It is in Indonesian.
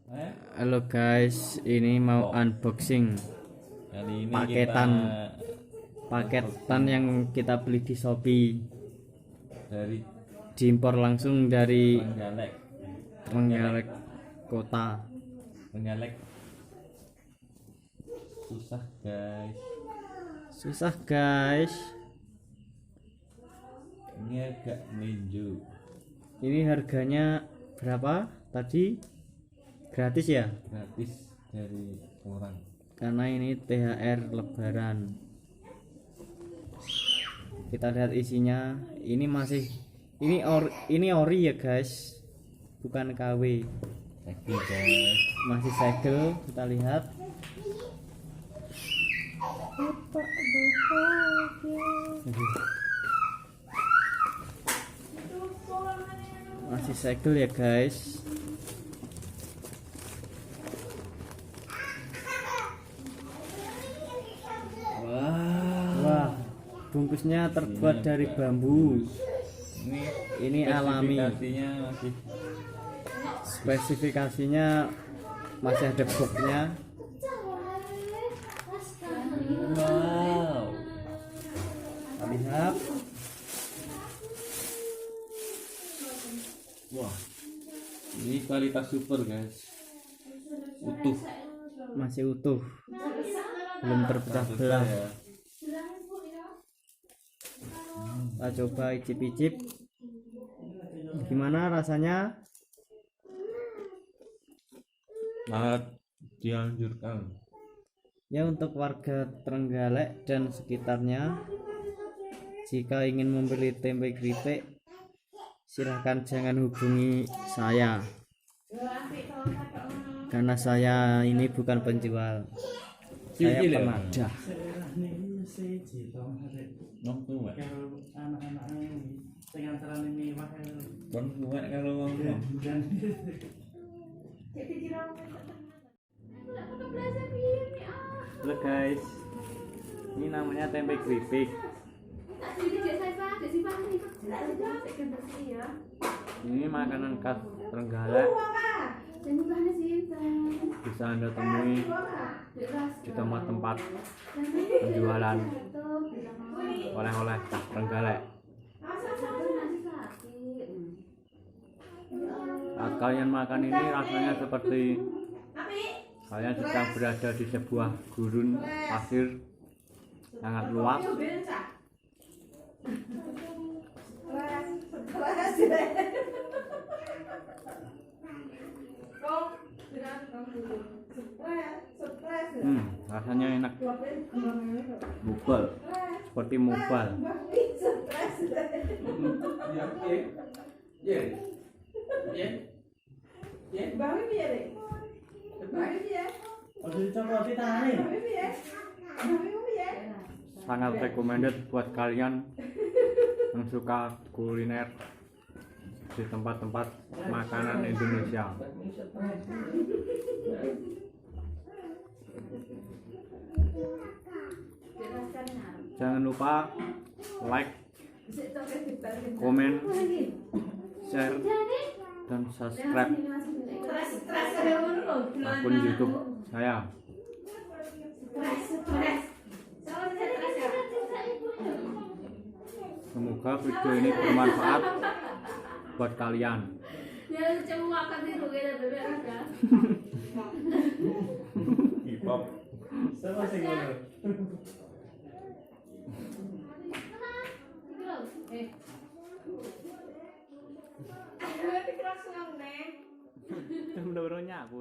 Halo guys, ini mau unboxing Kali ini paketan yang kita beli di Shopee, dari diimpor langsung dari Trenggalek kota. susah guys. Ini agak melinju. Ini harganya berapa tadi? Gratis ya? Gratis dari orang. Karena ini THR Lebaran. Kita lihat isinya. Ini ori ya guys, bukan KW. Segel guys. Masih segel. Kita lihat. Masih segel ya guys. Wah, bungkusnya terbuat dari bambu. Ini alami. Spesifikasinya masih ada boxnya. Wow. Lihat. Wah. Ini kualitas super guys. Utuh. Masih utuh. Belum terpecah belah. Kita coba icip-icip. Gimana rasanya? Sangat dianjurkan. Ya, untuk warga Trenggalek dan sekitarnya, jika ingin membeli tempe keripik, silahkan jangan hubungi saya, karena saya ini bukan penjual, saya penadah. Halo guys, ini namanya tempe keripik. Ini makanan khas Trenggalek, bisa Anda temui di tempat-tempat penjualan oleh-oleh khas Trenggalek. Saat kalian makan ini rasanya seperti kalian sedang berada di sebuah gurun pasir sangat luas. Rasanya enak, mubal, seperti mubal. Sangat recommended buat kalian yang suka kuliner di tempat-tempat makanan Indonesia. Jangan lupa like, komen, share, dan subscribe akun YouTube saya. Semoga video ini bermanfaat buat kalian. Hip-hop. Bener-bener nyaku.